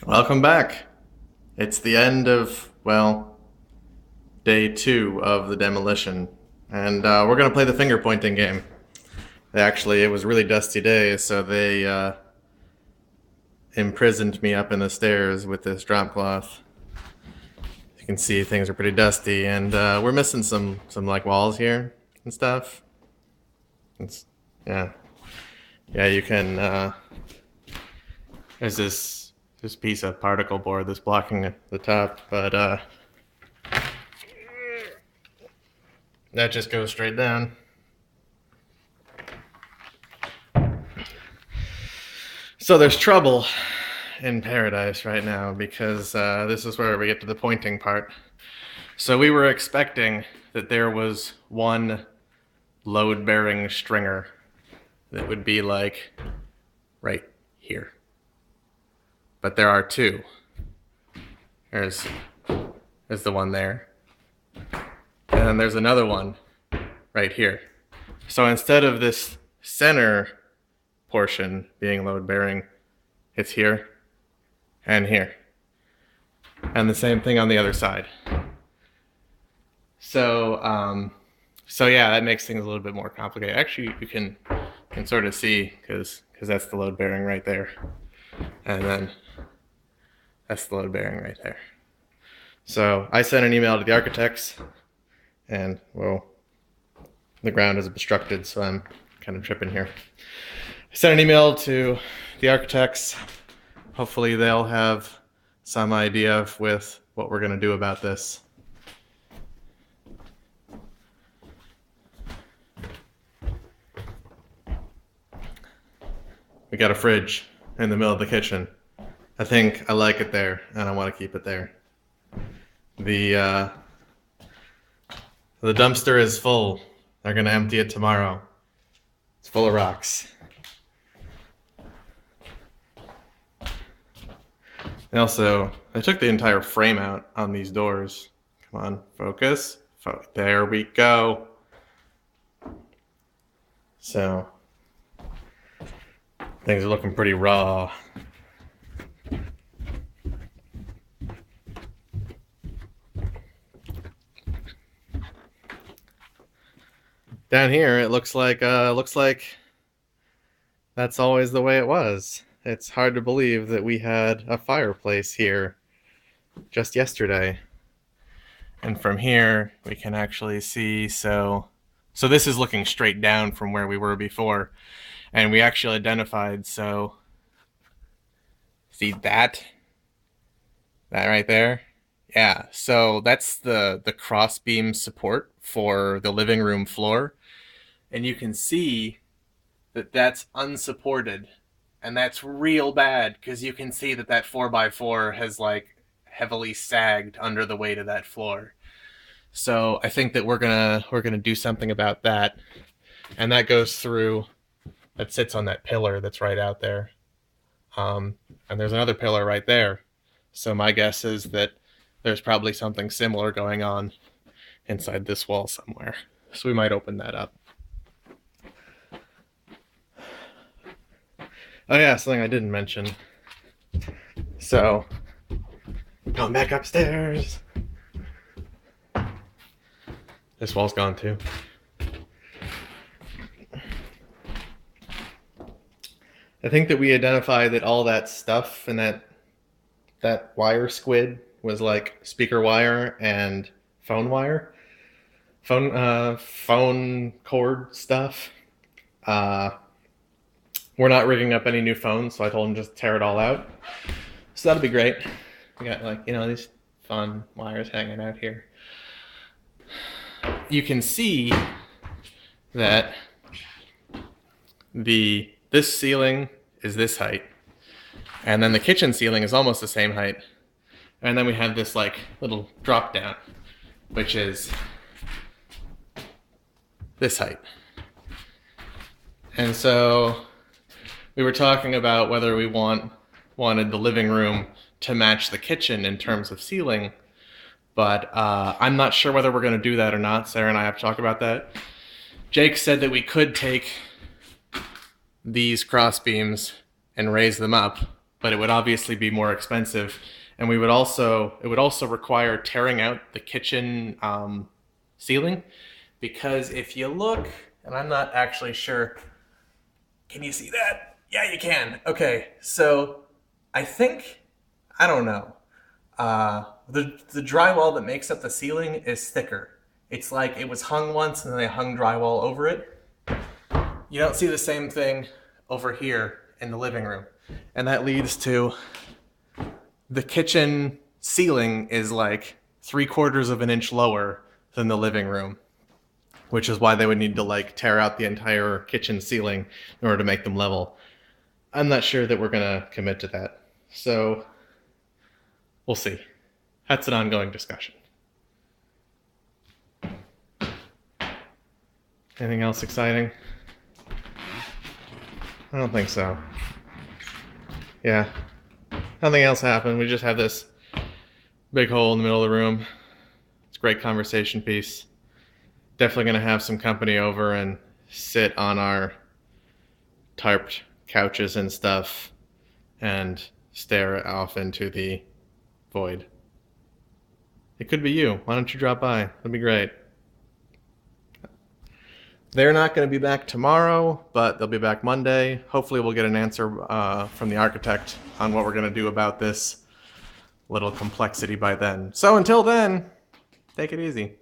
Welcome back. It's the end of, well, day 2 of the demolition. And we're going to play the finger pointing game. Actually, it was a really dusty day, so they imprisoned me up in the stairs with this drop cloth. You can see things are pretty dusty, and we're missing some like walls here and stuff. It's, yeah. Yeah, you can, there's this piece of particle board that's blocking the top, but that just goes straight down. So there's trouble in paradise right now because this is where we get to the pointing part. So we were expecting that there was one load-bearing stringer that would be like right here. But there are two. There's the one there. And then there's another one right here. So instead of this center portion being load-bearing, it's here and here. And the same thing on the other side. So yeah, that makes things a little bit more complicated. Actually, you can sort of see because that's the load bearing right there, and then that's the load bearing right there. So I sent an email to the architects, and well, the ground is obstructed, so I'm kind of tripping here. I sent an email to the architects. Hopefully they'll have some idea with what we're going to do about this. We got a fridge in the middle of the kitchen. I think I like it there, and I want to keep it there. The dumpster is full. They're going to empty it tomorrow. It's full of rocks. And also, I took the entire frame out on these doors. Come on, focus. There we go. So, things are looking pretty raw. Down here, it looks like that's always the way it was. It's hard to believe that we had a fireplace here just yesterday. And from here, we can actually see, so this is looking straight down from where we were before. And we actually identified, so see that right there? Yeah, so that's the cross beam support for the living room floor. And you can see that that's unsupported. And that's real bad because you can see that 4x4 has like heavily sagged under the weight of that floor. So I think that we're gonna do something about that. And that goes through, that sits on that pillar that's right out there. And there's another pillar right there. So my guess is that there's probably something similar going on inside this wall somewhere. So we might open that up. Oh yeah, something I didn't mention. So, going back upstairs. This wall's gone too. I think that we identified that all that stuff and that wire squid was like speaker wire and phone wire. Phone cord stuff. We're not rigging up any new phones, so I told him just tear it all out. So that'll be great. We got like, these fun wires hanging out here. You can see that this ceiling is this height. And then the kitchen ceiling is almost the same height. And then we have this like little drop down, which is this height. And so we were talking about whether we wanted the living room to match the kitchen in terms of ceiling, but I'm not sure whether we're going to do that or not. Sarah and I have to talk about that. Jake said that we could take these cross beams and raise them up, but it would obviously be more expensive, and it would also require tearing out the kitchen ceiling, because if you look, and I'm not actually sure, can you see that? Yeah, you can. Okay, so I think, I don't know. The drywall that makes up the ceiling is thicker. It's like it was hung once and then they hung drywall over it. You don't see the same thing over here in the living room. And that leads to the kitchen ceiling is like 3/4 of an inch lower than the living room, which is why they would need to like tear out the entire kitchen ceiling in order to make them level. I'm not sure that we're gonna commit to that. So we'll see. That's an ongoing discussion. Anything else exciting? I don't think so. Yeah. Nothing else happened. We just have this big hole in the middle of the room. It's a great conversation piece. Definitely going to have some company over and sit on our tarped couches and stuff and stare off into the void. It could be you. Why don't you drop by? That'd be great. They're not going to be back tomorrow, but they'll be back Monday. Hopefully we'll get an answer from the architect on what we're going to do about this little complexity by then. So until then, take it easy.